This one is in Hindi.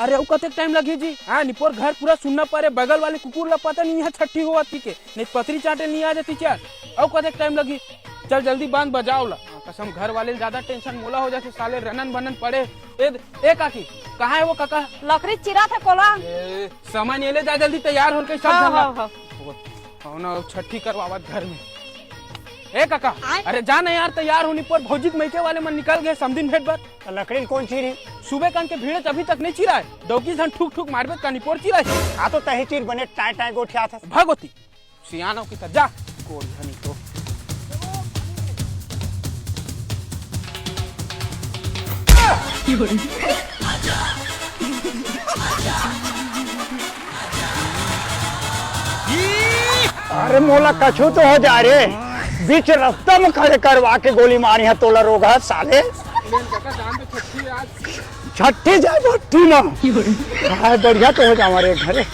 अरे वो कते टाइम लगी जी? हाँ निपोर घर पूरा सुनना पड़े, बगल वाले कुकुर ला पता नहीं है छठी हुआ थी के नहीं पतरी चाटे नहीं आ जाती चार और कते टाइम लगी। चल जल्दी बांध बजाओ ला कसम घर वाले ज्यादा टेंशन मोला हो जाते साले रनन बनन पड़े। ए काकी कहाँ है वो काका? लकड़ी चिरा था कोला सामान ये ले जा जल्दी तैयार होकर सब ना छठी करवावत घर में। ए काका अरे जा ना यार तैयार होने पर भौजिक मैके वाले मन निकल गए समदिन भेट बर। लकड़ी कौन चीरी? सुबह कान के भीड़ अभी तक नहीं चिरा है, दौकी धन ठुक ठुक मारबे का निपोर चिरा है। हाँ तो तही चीर बने टाई टाई गोठिया था भगवती सियाना की जा कोल धनी तो अरे मोला कछु तो हो जा रे, बीच रास्ता में खड़े करवा के गोली मारी है तोला रोग है साले। छठी जाए भट्टी ना बढ़िया तो हो जा हमारे घरे।